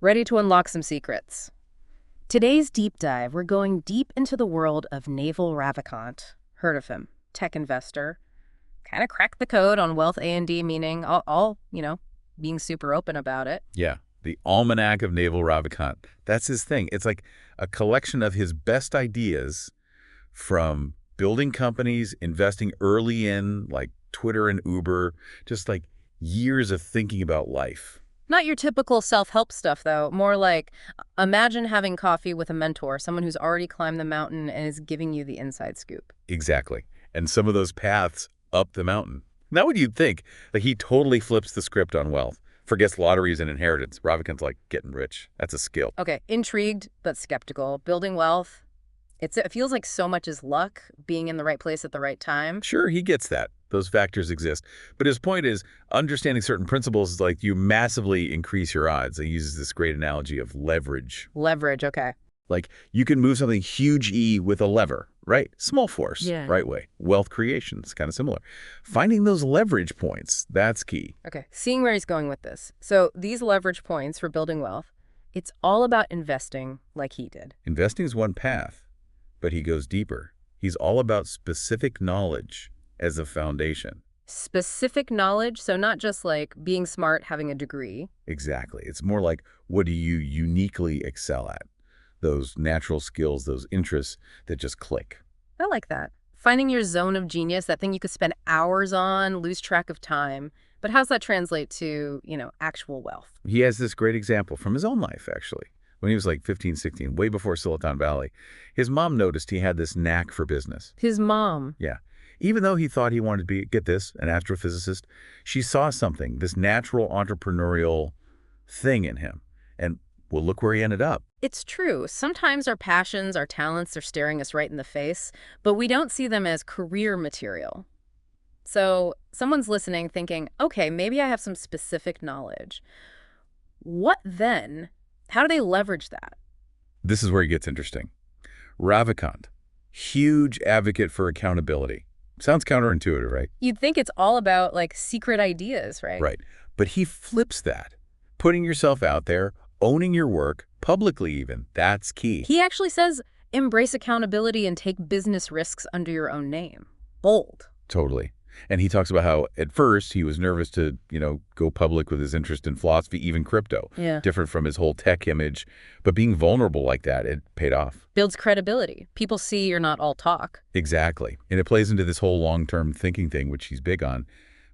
Ready to unlock some secrets. Today's deep dive, we're going deep into the world of Naval Ravikant. Heard of him? Tech investor. Kind of cracked the code on wealth A&D, meaning being super open about it. Yeah, the Almanack of Naval Ravikant. That's his thing. It's like a collection of his best ideas from building companies, investing early in like Twitter and Uber, just like years of thinking about life. Not your typical self-help stuff, though. More like, imagine having coffee with a mentor, someone who's already climbed the mountain and is giving you the inside scoop. Exactly. And some of those paths up the mountain. Now what you'd think, like he totally flips the script on wealth. Forgets lotteries and inheritance. Ravikant's like getting rich. That's a skill. Okay, intrigued but skeptical. Building wealth. It feels like so much is luck, being in the right place at the right time. Sure, he gets that. Those factors exist. But his point is understanding certain principles is like you massively increase your odds. He uses this great analogy of leverage. Leverage, okay. Like you can move something huge E with a lever, right? Small force, Yeah. right way. Wealth creation is kind of similar. Finding those leverage points, that's key. Okay, seeing where he's going with this. So these leverage points for building wealth, it's all about investing like he did. Investing is one path, but he goes deeper. He's all about specific knowledge as a foundation. Specific knowledge, so not just like being smart, having a degree. Exactly. It's more like what do you uniquely excel at? Those natural skills, those interests that just click. I like that. Finding your zone of genius, that thing you could spend hours on, lose track of time. But how's that translate to, actual wealth? He has this great example from his own life, actually. When he was like 15, 16, way before Silicon Valley, his mom noticed he had this knack for business. His mom. Yeah. Even though he thought he wanted to be, get this, an astrophysicist, she saw something, this natural entrepreneurial thing in him. And well, look where he ended up. It's true. Sometimes our passions, our talents are staring us right in the face, but we don't see them as career material. So someone's listening thinking, okay, maybe I have some specific knowledge. What then? How do they leverage that? This is where it gets interesting. Ravikant, huge advocate for accountability. Sounds counterintuitive, right? You'd think it's all about like secret ideas, right? Right. But he flips that. Putting yourself out there, owning your work, publicly even, that's key. He actually says, embrace accountability and take business risks under your own name. Bold. Totally. And he talks about how at first he was nervous to, go public with his interest in philosophy, even crypto. Yeah. Different from his whole tech image. But being vulnerable like that, it paid off. Builds credibility. People see you're not all talk. Exactly. And it plays into this whole long-term thinking thing, which he's big on.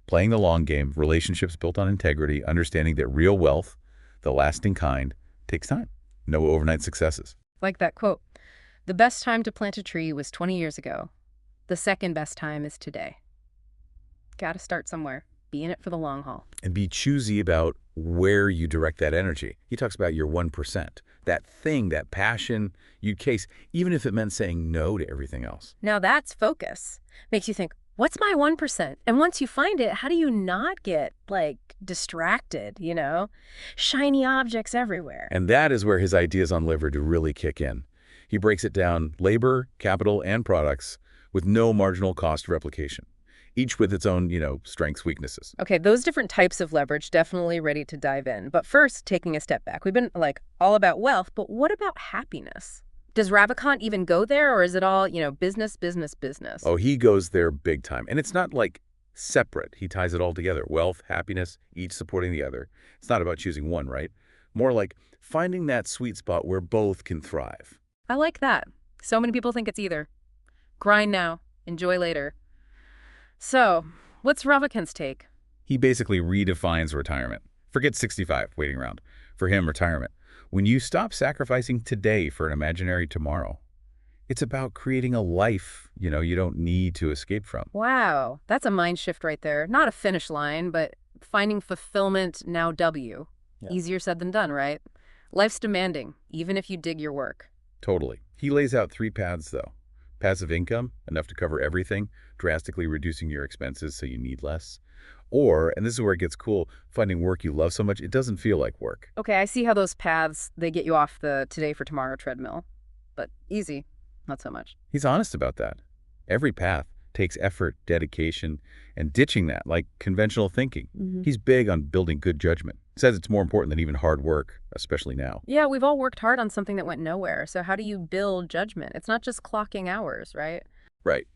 Playing the long game, relationships built on integrity, understanding that real wealth, the lasting kind, takes time. No overnight successes. Like that quote, the best time to plant a tree was 20 years ago. The second best time is today. Gotta start somewhere. Be in it for the long haul. And be choosy about where you direct that energy. He talks about your 1%. That thing, that passion you'd case, even if it meant saying no to everything else. Now that's focus. Makes you think, what's my 1%? And once you find it, how do you not get, distracted, Shiny objects everywhere. And that is where his ideas on leverage really kick in. He breaks it down labor, capital, and products with no marginal cost replication. Each with its own, strengths, weaknesses. Okay, those different types of leverage, definitely ready to dive in. But first, taking a step back. We've been, all about wealth, but what about happiness? Does Ravikant even go there, or is it all, business, business, business? Oh, he goes there big time. And it's not separate. He ties it all together. Wealth, happiness, each supporting the other. It's not about choosing one, right? More like finding that sweet spot where both can thrive. I like that. So many people think it's either. Grind now, enjoy later. So, what's Ravikant's take? He basically redefines retirement. Forget 65, waiting around. For him, retirement. When you stop sacrificing today for an imaginary tomorrow, it's about creating a life, you don't need to escape from. Wow, that's a mind shift right there. Not a finish line, but finding fulfillment now W. Yeah. Easier said than done, right? Life's demanding, even if you dig your work. Totally. He lays out 3 paths, though. Passive income, enough to cover everything, drastically reducing your expenses so you need less. Or, and this is where it gets cool, finding work you love so much it doesn't feel like work. Okay, I see how those paths, they get you off the today for tomorrow treadmill. But easy, not so much. He's honest about that. Every path takes effort, dedication, and ditching that, like conventional thinking. He's big on building good judgment, Says it's more important than even hard work, especially now. Yeah, we've all worked hard on something that went nowhere. So how do you build judgment? It's not just clocking hours, right? Right.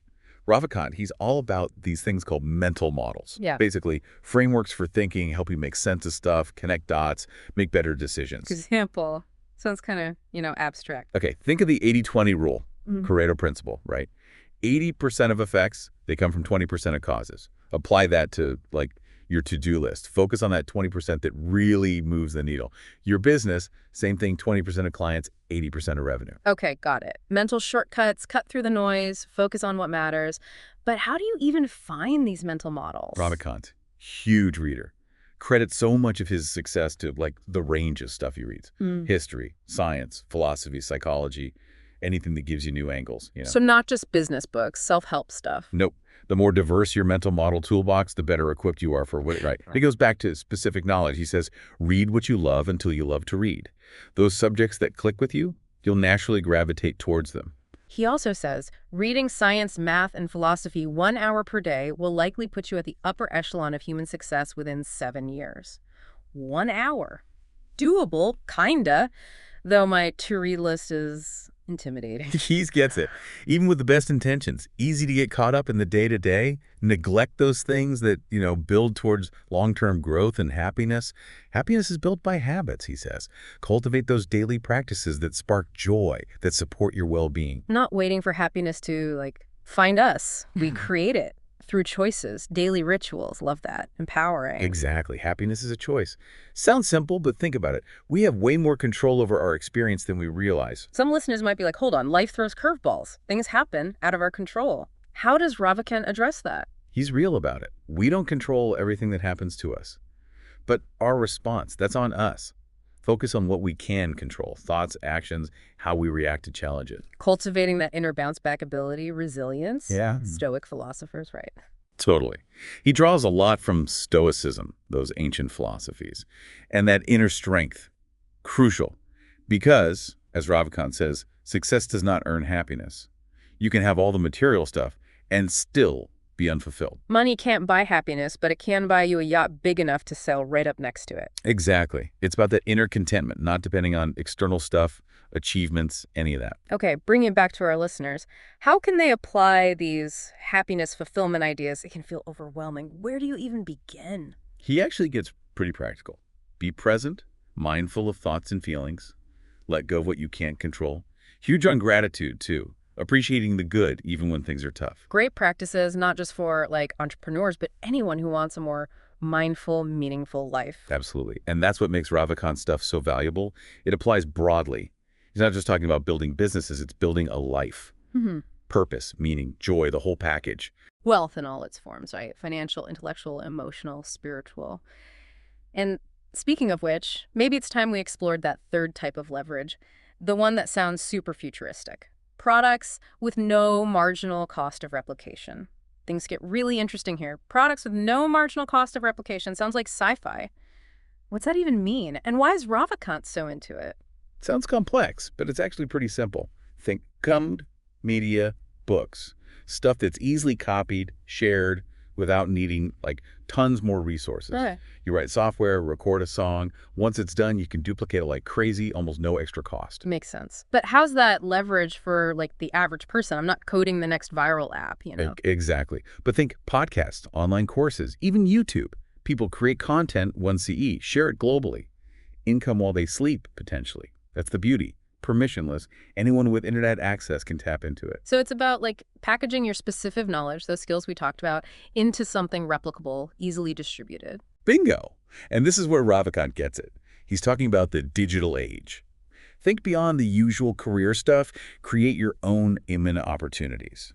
Ravikant, he's all about these things called mental models. Yeah. Basically, frameworks for thinking, help you make sense of stuff, connect dots, make better decisions. Example. Sounds kind of, abstract. Okay, think of the 80-20 rule, Mhm. Pareto principle, right? 80% of effects, they come from 20% of causes. Apply that to, like, your to-do list. Focus on that 20% that really moves the needle. Your business, same thing, 20% of clients, 80% of revenue. Okay, got it. Mental shortcuts, cut through the noise, focus on what matters. But how do you even find these mental models? Ravikant, huge reader. Credits so much of his success to, like, the range of stuff he reads. Mm. History, science, philosophy, psychology, anything that gives you new angles. So not just business books, self-help stuff. Nope. The more diverse your mental model toolbox, the better equipped you are for what, right? It goes back to specific knowledge. He says, read what you love until you love to read. Those subjects that click with you, you'll naturally gravitate towards them. He also says, reading science, math, and philosophy 1 hour per day will likely put you at the upper echelon of human success within 7 years. 1 hour. Doable, kinda, though my to-read list is intimidating. He gets it. Even with the best intentions, easy to get caught up in the day-to-day, neglect those things that, build towards long-term growth and happiness. Happiness is built by habits, he says. Cultivate those daily practices that spark joy, that support your well-being. Not waiting for happiness to, find us. We create it through choices, daily rituals. Love that. Empowering. Exactly. Happiness is a choice. Sounds simple, but think about it. We have way more control over our experience than we realize. Some listeners might be like, hold on, life throws curveballs. Things happen out of our control. How does Ravikant address that? He's real about it. We don't control everything that happens to us. But our response, that's on us. Focus on what we can control. Thoughts, actions, how we react to challenges. Cultivating that inner bounce back ability, resilience. Yeah. Stoic philosophers, right? Totally. He draws a lot from Stoicism, those ancient philosophies, and that inner strength. Crucial. Because, as Ravikant says, success does not earn happiness. You can have all the material stuff and still be unfulfilled. Money can't buy happiness, but it can buy you a yacht big enough to sail right up next to it. Exactly. It's about that inner contentment, not depending on external stuff, achievements, any of that. Okay, bringing it back to our listeners, how can they apply these happiness fulfillment ideas? It can feel overwhelming. Where do you even begin? He actually gets pretty practical. Be present, mindful of thoughts and feelings. Let go of what you can't control. Huge on gratitude, too. Appreciating the good, even when things are tough. Great practices, not just for entrepreneurs, but anyone who wants a more mindful, meaningful life. Absolutely. And that's what makes Ravikant's stuff so valuable. It applies broadly. He's not just talking about building businesses, it's building a life. Mm-hmm. Purpose, meaning, joy, the whole package. Wealth in all its forms, right? Financial, intellectual, emotional, spiritual. And speaking of which, maybe it's time we explored that third type of leverage, the one that sounds super futuristic. Products with no marginal cost of replication. Things get really interesting here. Products with no marginal cost of replication sounds like sci-fi. What's that even mean? And why is Ravikant so into it? Sounds complex, but it's actually pretty simple. Think cummed media books. Stuff that's easily copied, shared, without needing, tons more resources. Okay. You write software, record a song. Once it's done, you can duplicate it like crazy, almost no extra cost. Makes sense. But how's that leverage for, the average person? I'm not coding the next viral app. Exactly. But think podcasts, online courses, even YouTube. People create content 1CE, share it globally. Income while they sleep, potentially. That's the beauty. Permissionless. Anyone with internet access can tap into it. So it's about, packaging your specific knowledge, those skills we talked about, into something replicable, easily distributed. Bingo! And this is where Ravikant gets it. He's talking about the digital age. Think beyond the usual career stuff. Create your own imminent opportunities.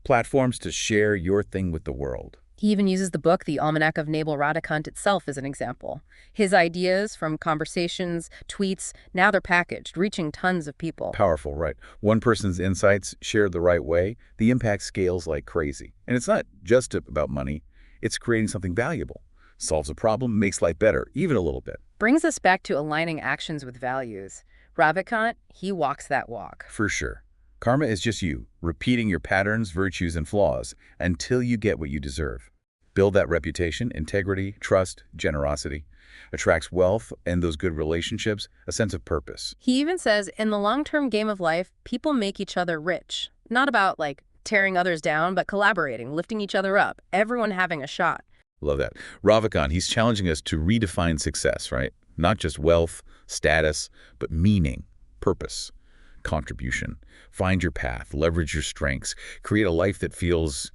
Platforms to share your thing with the world. He even uses the book, The Almanack of Naval Ravikant itself, as an example. His ideas, from conversations, tweets, now they're packaged, reaching tons of people. Powerful, right? One person's insights shared the right way, the impact scales like crazy. And it's not just about money. It's creating something valuable. Solves a problem, makes life better, even a little bit. Brings us back to aligning actions with values. Ravikant, he walks that walk. For sure. Karma is just you, repeating your patterns, virtues, and flaws until you get what you deserve. Build that reputation, integrity, trust, generosity. Attracts wealth and those good relationships, a sense of purpose. He even says, in the long-term game of life, people make each other rich. Not about, like, tearing others down, but collaborating, lifting each other up, everyone having a shot. Love that. Ravikant, he's challenging us to redefine success, right? Not just wealth, status, but meaning, purpose, contribution. Find your path, leverage your strengths, create a life that feels,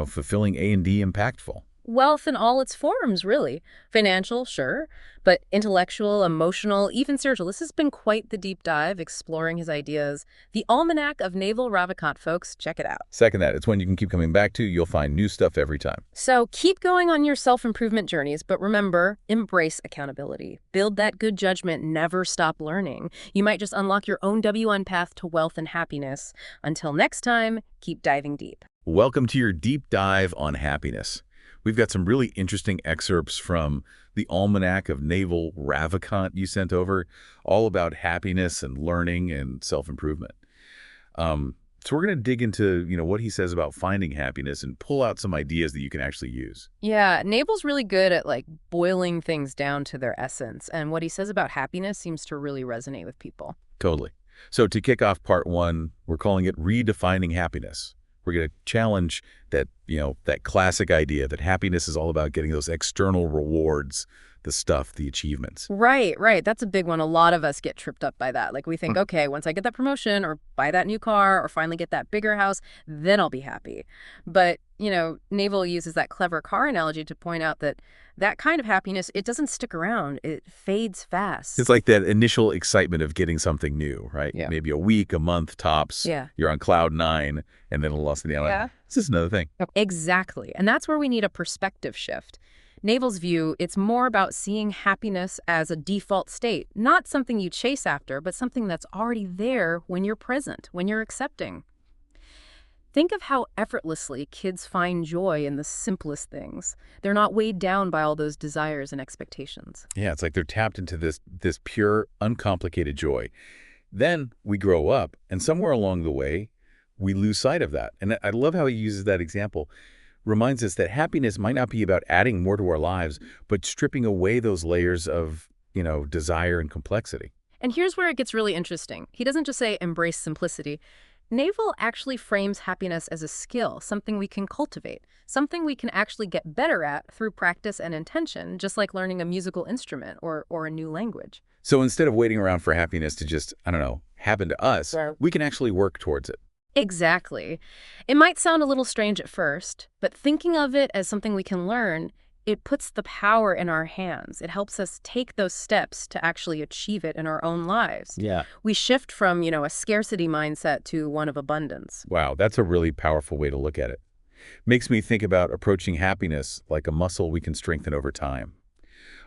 fulfilling and impactful. Wealth in all its forms, really. Financial, sure, but intellectual, emotional, even spiritual. This has been quite the deep dive exploring his ideas. The Almanack of Naval Ravikant, folks. Check it out. Second that, it's one you can keep coming back to. You'll find new stuff every time. So keep going on your self-improvement journeys, but remember, embrace accountability. Build that good judgment, never stop learning. You might just unlock your own W1 path to wealth and happiness. Until next time, keep diving deep. Welcome to your deep dive on happiness. We've got some really interesting excerpts from the Almanack of Naval Ravikant you sent over, all about happiness and learning and self-improvement. So we're going to dig into, what he says about finding happiness and pull out some ideas that you can actually use. Yeah, Naval's really good at boiling things down to their essence, and what he says about happiness seems to really resonate with people. Totally. So to kick off part one, we're calling it redefining happiness. We're going to challenge that, that classic idea that happiness is all about getting those external rewards, the stuff, the achievements. Right. That's a big one. A lot of us get tripped up by that. We think, okay, once I get that promotion or buy that new car or finally get that bigger house, then I'll be happy. But, Naval uses that clever car analogy to point out that that kind of happiness, it doesn't stick around. It fades fast. It's like that initial excitement of getting something new, right? Yeah. Maybe a week, a month tops. Yeah. You're on cloud nine, and then it'll this is another thing. Exactly. And that's where we need a perspective shift. Naval's view, it's more about seeing happiness as a default state, not something you chase after, but something that's already there when you're present, when you're accepting. Think of how effortlessly kids find joy in the simplest things. They're not weighed down by all those desires and expectations. Yeah, it's like they're tapped into this pure, uncomplicated joy. Then we grow up, and somewhere along the way, we lose sight of that. And I love how he uses that example. Reminds us that happiness might not be about adding more to our lives, but stripping away those layers of, desire and complexity. And here's where it gets really interesting. He doesn't just say embrace simplicity. Naval actually frames happiness as a skill, something we can cultivate, something we can actually get better at through practice and intention, just like learning a musical instrument or a new language. So instead of waiting around for happiness to just, happen to us, we can actually work towards it. Exactly. It might sound a little strange at first, but thinking of it as something we can learn, it puts the power in our hands. It helps us take those steps to actually achieve it in our own lives. Yeah. We shift from, a scarcity mindset to one of abundance. Wow, that's a really powerful way to look at it. Makes me think about approaching happiness like a muscle we can strengthen over time.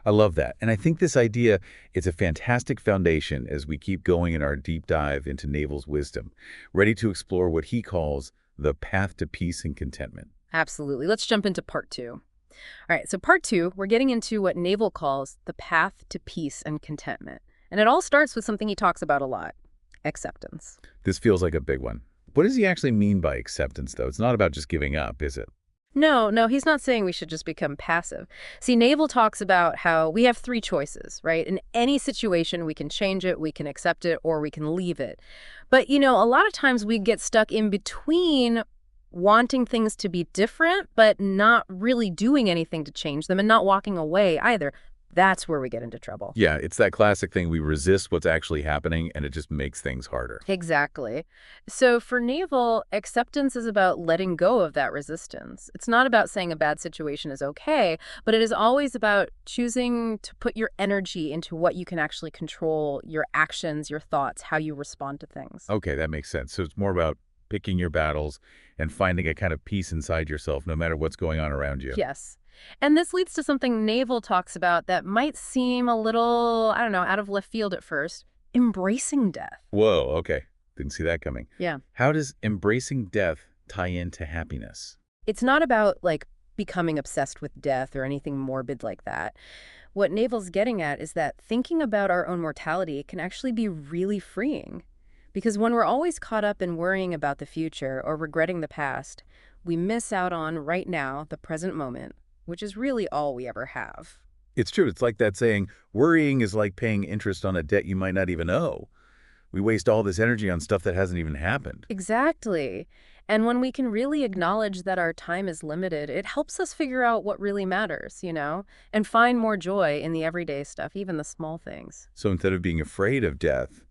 I love that. And I think this idea is a fantastic foundation as we keep going in our deep dive into Naval's wisdom, ready to explore what he calls the path to peace and contentment. Absolutely. Let's jump into part two. All right, so part two, we're getting into what Naval calls the path to peace and contentment. And it all starts with something he talks about a lot, acceptance. This feels like a big one. What does he actually mean by acceptance, though? It's not about just giving up, is it? No, he's not saying we should just become passive. See, Naval talks about how we have three choices, right? In any situation, we can change it, we can accept it, or we can leave it. But, a lot of times we get stuck in between wanting things to be different, but not really doing anything to change them and not walking away either. That's where we get into trouble. Yeah, it's that classic thing. We resist what's actually happening, and it just makes things harder. Exactly. So for Naval, acceptance is about letting go of that resistance. It's not about saying a bad situation is okay, but it is always about choosing to put your energy into what you can actually control, your actions, your thoughts, how you respond to things. Okay, that makes sense. So it's more about picking your battles and finding a kind of peace inside yourself no matter what's going on around you. Yes. And this leads to something Naval talks about that might seem a little, out of left field at first, embracing death. Whoa, okay. Didn't see that coming. Yeah. How does embracing death tie into happiness? It's not about, becoming obsessed with death or anything morbid like that. What Naval's getting at is that thinking about our own mortality can actually be really freeing. Because when we're always caught up in worrying about the future or regretting the past, we miss out on, right now, the present moment. which is really all we ever have. It's true. It's like that saying, worrying is like paying interest on a debt you might not even owe. We waste all this energy on stuff that hasn't even happened. Exactly. And when we can really acknowledge that our time is limited, it helps us figure out what really matters, and find more joy in the everyday stuff, even the small things. So instead of being afraid of death,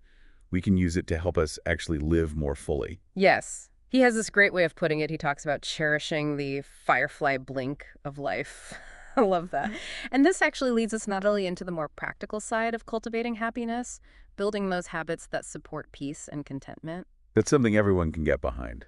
we can use it to help us actually live more fully. Yes. He has this great way of putting it. He talks about cherishing the firefly blink of life. I love that. And this actually leads us not only into the more practical side of cultivating happiness, building those habits that support peace and contentment. That's something everyone can get behind.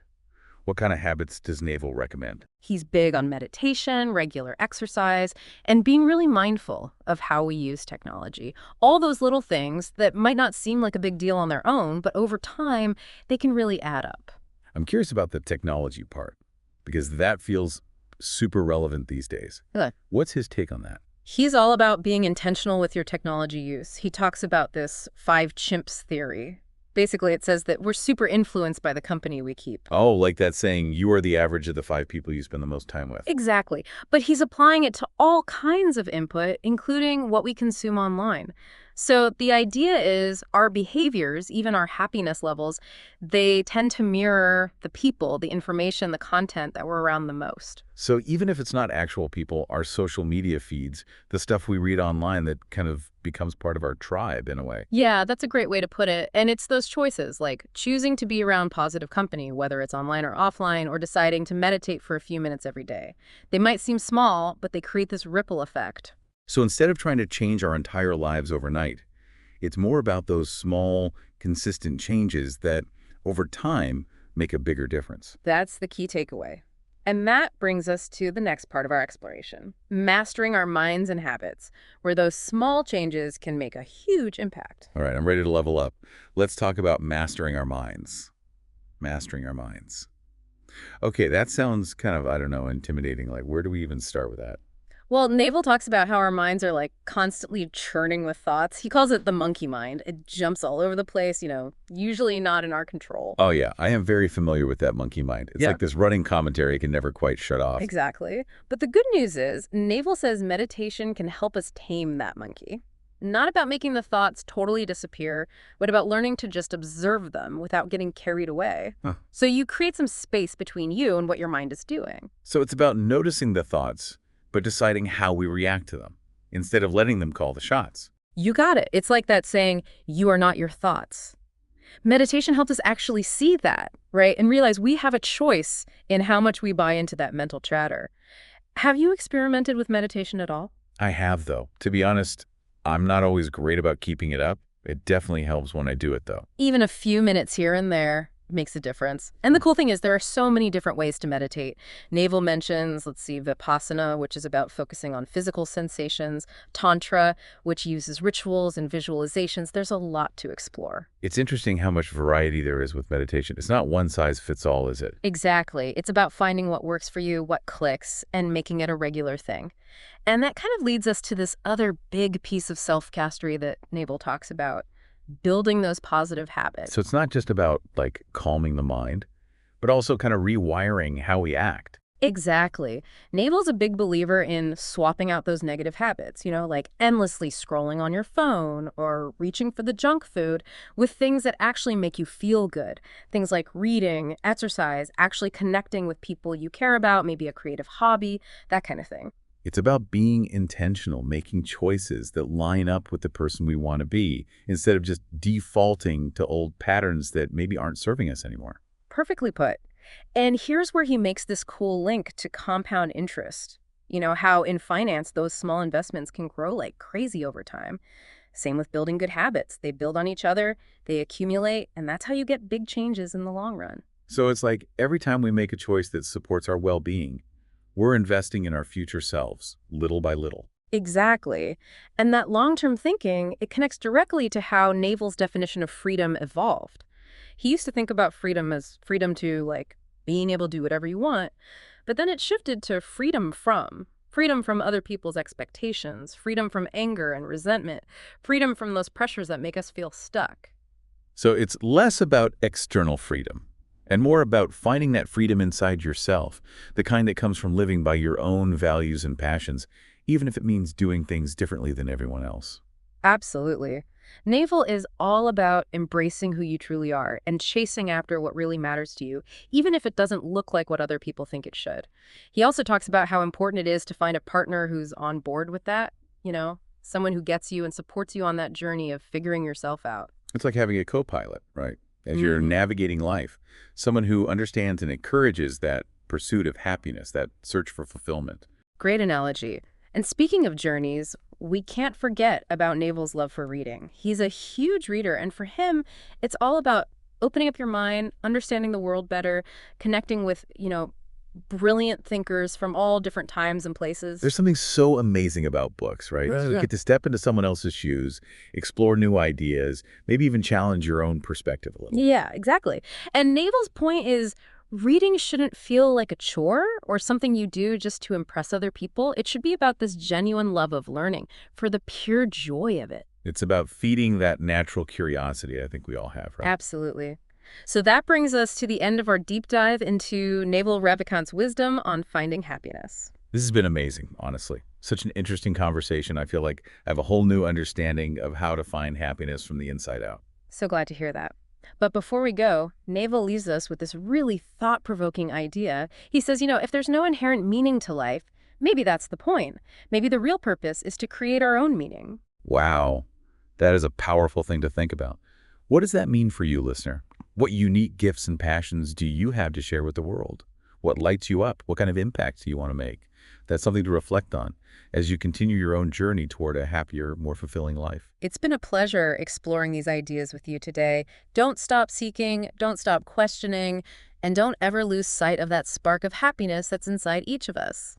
What kind of habits does Naval recommend? He's big on meditation, regular exercise, and being really mindful of how we use technology. All those little things that might not seem like a big deal on their own, but over time, they can really add up. I'm curious about the technology part, because that feels super relevant these days. Good. What's his take on that? He's all about being intentional with your technology use. He talks about this 5 chimps theory. Basically, it says that we're super influenced by the company we keep. Oh, like that saying, you are the average of the 5 people you spend the most time with. Exactly. But he's applying it to all kinds of input, including what we consume online. So the idea is our behaviors, even our happiness levels, they tend to mirror the people, the information, the content that we're around the most. So even if it's not actual people, our social media feeds, the stuff we read online that kind of becomes part of our tribe in a way. Yeah, that's a great way to put it. And it's those choices, like choosing to be around positive company, whether it's online or offline, or deciding to meditate for a few minutes every day. They might seem small, but they create this ripple effect. So instead of trying to change our entire lives overnight, it's more about those small, consistent changes that, over time, make a bigger difference. That's the key takeaway. And that brings us to the next part of our exploration, mastering our minds and habits, where those small changes can make a huge impact. All right, I'm ready to level up. Let's talk about mastering our minds. Mastering our minds. Okay, that sounds kind of, I don't know, intimidating. Like, where do we even start with that? Well, Naval talks about how our minds are like constantly churning with thoughts. He calls it the monkey mind. It jumps all over the place, usually not in our control. Oh, yeah, I am very familiar with that monkey mind. It's like this running commentary I can never quite shut off. Exactly. But the good news is, Naval says meditation can help us tame that monkey. Not about making the thoughts totally disappear, but about learning to just observe them without getting carried away. Huh. So you create some space between you and what your mind is doing. So it's about noticing the thoughts, but deciding how we react to them, instead of letting them call the shots. You got it. It's like that saying, you are not your thoughts. Meditation helps us actually see that, right? And realize we have a choice in how much we buy into that mental chatter. Have you experimented with meditation at all? I have, though. To be honest, I'm not always great about keeping it up. It definitely helps when I do it, though. Even a few minutes here and there makes a difference. And the cool thing is there are so many different ways to meditate. Naval mentions, Vipassana, which is about focusing on physical sensations, Tantra, which uses rituals and visualizations. There's a lot to explore. It's interesting how much variety there is with meditation. It's not one size fits all, is it? Exactly. It's about finding what works for you, what clicks, and making it a regular thing. And that kind of leads us to this other big piece of self-mastery that Naval talks about. Building those positive habits. So it's not just about, like, calming the mind, but also kind of rewiring how we act. Exactly. Naval's a big believer in swapping out those negative habits, like endlessly scrolling on your phone or reaching for the junk food with things that actually make you feel good. Things like reading, exercise, actually connecting with people you care about, maybe a creative hobby, that kind of thing. It's about being intentional, making choices that line up with the person we want to be, instead of just defaulting to old patterns that maybe aren't serving us anymore. Perfectly put. And here's where he makes this cool link to compound interest. How in finance, those small investments can grow like crazy over time. Same with building good habits. They build on each other, they accumulate, and that's how you get big changes in the long run. So it's like every time we make a choice that supports our well-being, we're investing in our future selves, little by little. Exactly. And that long-term thinking, it connects directly to how Naval's definition of freedom evolved. He used to think about freedom as freedom to, being able to do whatever you want, but then it shifted to freedom from other people's expectations, freedom from anger and resentment, freedom from those pressures that make us feel stuck. So it's less about external freedom and more about finding that freedom inside yourself, the kind that comes from living by your own values and passions, even if it means doing things differently than everyone else. Absolutely. Naval is all about embracing who you truly are and chasing after what really matters to you, even if it doesn't look like what other people think it should. He also talks about how important it is to find a partner who's on board with that, someone who gets you and supports you on that journey of figuring yourself out. It's like having a co-pilot, right? As you're Hmm. navigating life, someone who understands and encourages that pursuit of happiness, that search for fulfillment. Great analogy. And speaking of journeys, we can't forget about Naval's love for reading. He's a huge reader, and for him, it's all about opening up your mind, understanding the world better, connecting with, brilliant thinkers from all different times and places. There's something so amazing about books, right? Right. You Yeah. get to step into someone else's shoes, explore new ideas, maybe even challenge your own perspective a little. Yeah, exactly. And Naval's point is reading shouldn't feel like a chore or something you do just to impress other people. It should be about this genuine love of learning for the pure joy of it. It's about feeding that natural curiosity I think we all have, right? Absolutely. So that brings us to the end of our deep dive into Naval Ravikant's wisdom on finding happiness. This has been amazing, honestly. Such an interesting conversation. I feel like I have a whole new understanding of how to find happiness from the inside out. So glad to hear that. But before we go, Naval leaves us with this really thought-provoking idea. He says, if there's no inherent meaning to life, maybe that's the point. Maybe the real purpose is to create our own meaning. Wow, that is a powerful thing to think about. What does that mean for you, listener? What unique gifts and passions do you have to share with the world? What lights you up? What kind of impact do you want to make? That's something to reflect on as you continue your own journey toward a happier, more fulfilling life. It's been a pleasure exploring these ideas with you today. Don't stop seeking, don't stop questioning, and don't ever lose sight of that spark of happiness that's inside each of us.